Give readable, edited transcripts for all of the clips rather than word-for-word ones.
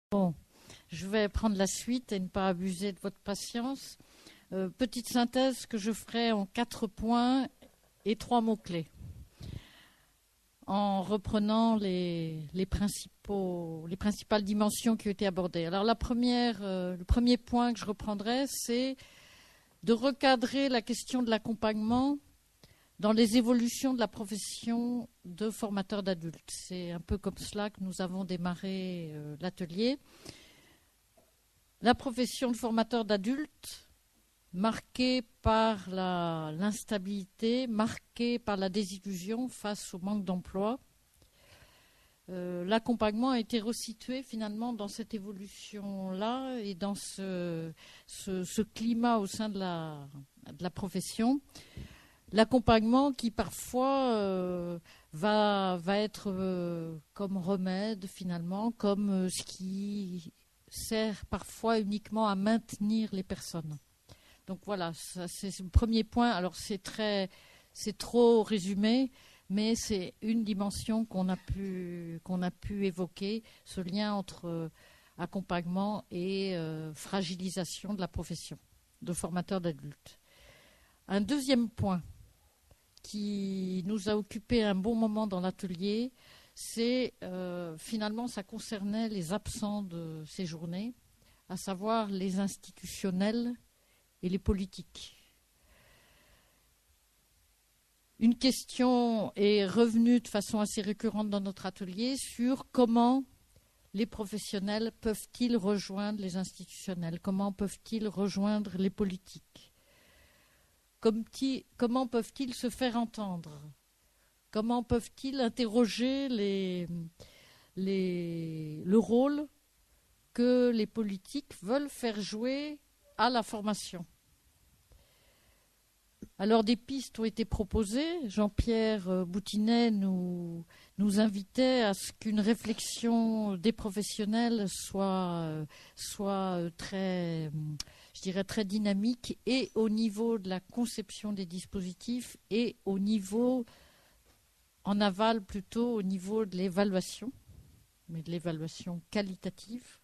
Bon, je vais prendre la suite et ne pas abuser de votre patience. Petite synthèse que je ferai en 4 points et 3 mots-clés, en reprenant les principales dimensions qui ont été abordées. Alors le premier point que je reprendrai, c'est de recadrer la question de l'accompagnement dans les évolutions de la profession de formateur d'adultes. C'est un peu comme cela que nous avons démarré l'atelier. La profession de formateur d'adultes, marquée par l'instabilité, marquée par la désillusion face au manque d'emploi, l'accompagnement a été resitué finalement dans cette évolution-là et dans ce climat au sein de la profession. L'accompagnement qui parfois va être comme remède finalement, comme ce qui sert parfois uniquement à maintenir les personnes. Donc voilà, ça, c'est le premier point. Alors c'est trop résumé, mais c'est une dimension qu'on a pu évoquer, ce lien entre accompagnement et fragilisation de la profession de formateur d'adultes. Un deuxième point qui nous a occupé un bon moment dans l'atelier, c'est finalement ça concernait les absents de ces journées, à savoir les institutionnels et les politiques. Une question est revenue de façon assez récurrente dans notre atelier sur comment les professionnels peuvent-ils rejoindre les institutionnels, comment peuvent-ils rejoindre les politiques, comment peuvent-ils se faire entendre, comment peuvent-ils interroger le rôle que les politiques veulent faire jouer à la formation. Alors des pistes ont été proposées. Jean-Pierre Boutinet nous invitait à ce qu'une réflexion des professionnels soit très, je dirais, très dynamique, et au niveau de la conception des dispositifs et au niveau, en aval plutôt, au niveau de l'évaluation, mais de l'évaluation qualitative.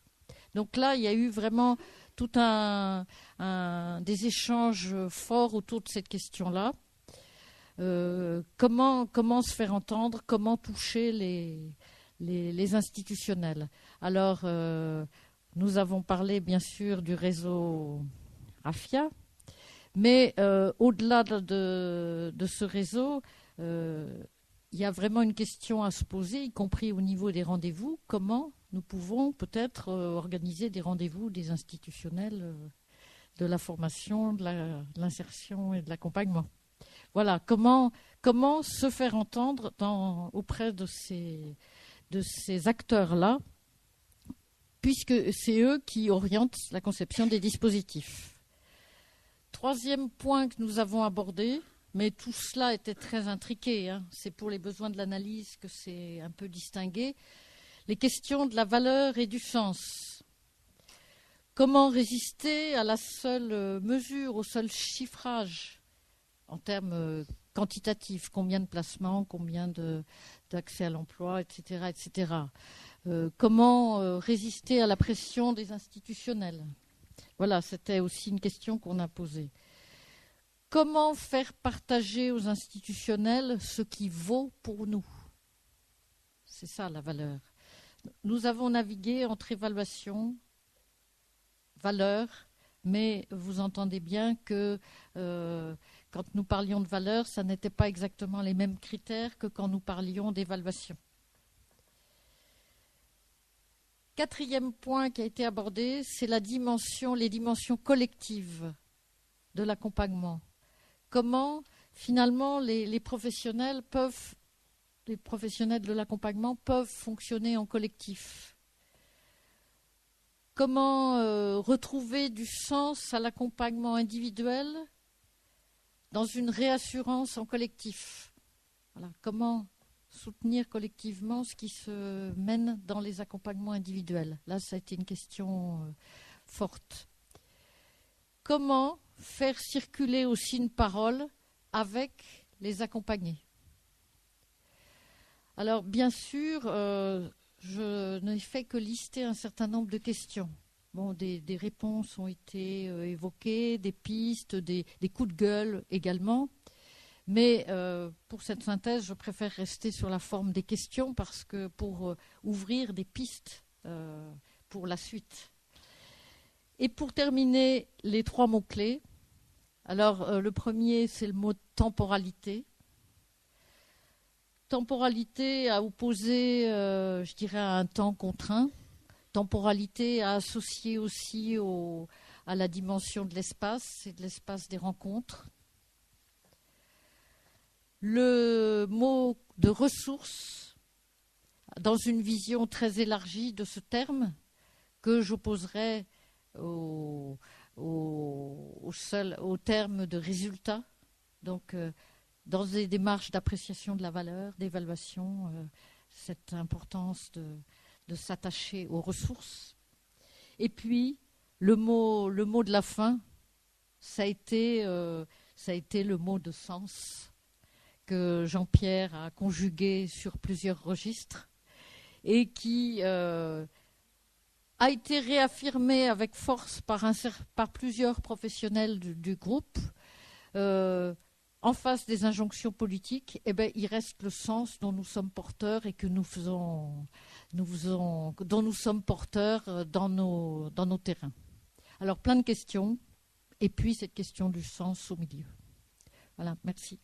Donc là, il y a eu vraiment tout des échanges forts autour de cette question-là. Comment se faire entendre, comment toucher les institutionnels. Alors, nous avons parlé bien sûr du réseau RAFIA, mais au-delà de ce réseau, il y a vraiment une question à se poser, y compris au niveau des rendez-vous. Comment nous pouvons peut-être organiser des rendez-vous des institutionnels de la formation, de l'insertion et de l'accompagnement. Voilà, comment se faire entendre auprès de ces acteurs-là, puisque c'est eux qui orientent la conception des dispositifs. Troisième point que nous avons abordé, mais tout cela était très intriqué, hein, c'est pour les besoins de l'analyse que c'est un peu distingué, les questions de la valeur et du sens. Comment résister à la seule mesure, au seul chiffrage en termes quantitatifs, combien de placements, combien d'accès à l'emploi, etc. etc. Comment résister à la pression des institutionnels? Voilà, c'était aussi une question qu'on a posée. Comment faire partager aux institutionnels ce qui vaut pour nous? C'est ça la valeur. Nous avons navigué entre évaluation, valeur, mais vous entendez bien que quand nous parlions de valeur, ça n'était pas exactement les mêmes critères que quand nous parlions d'évaluation. Quatrième point qui a été abordé, c'est les dimensions collectives de l'accompagnement. Comment finalement les professionnels de l'accompagnement peuvent fonctionner en collectif. Comment retrouver du sens à l'accompagnement individuel dans une réassurance en collectif. Voilà. Comment soutenir collectivement ce qui se mène dans les accompagnements individuels. Là, ça a été une question forte. Comment faire circuler aussi une parole avec les accompagnés? Alors, bien sûr, je n'ai fait que lister un certain nombre de questions. Bon, des réponses ont été évoquées, des pistes, des coups de gueule également. Mais pour cette synthèse, je préfère rester sur la forme des questions parce que pour ouvrir des pistes pour la suite. Et pour terminer, les 3 mots-clés. Alors, le premier, c'est le mot temporalité. Temporalité à opposer, je dirais, à un temps contraint. Temporalité à associer aussi à la dimension de l'espace et de l'espace des rencontres. Le mot de ressources, dans une vision très élargie de ce terme, que j'opposerais au terme de résultat. Donc, dans des démarches d'appréciation de la valeur, d'évaluation, cette importance de s'attacher aux ressources. Et puis, le mot de la fin, ça a été le mot de sens que Jean-Pierre a conjugué sur plusieurs registres et qui a été réaffirmé avec force par plusieurs professionnels du groupe. En face des injonctions politiques, il reste le sens dont nous sommes porteurs et que dont nous sommes porteurs dans nos terrains. Alors, plein de questions, et puis cette question du sens au milieu. Voilà, merci.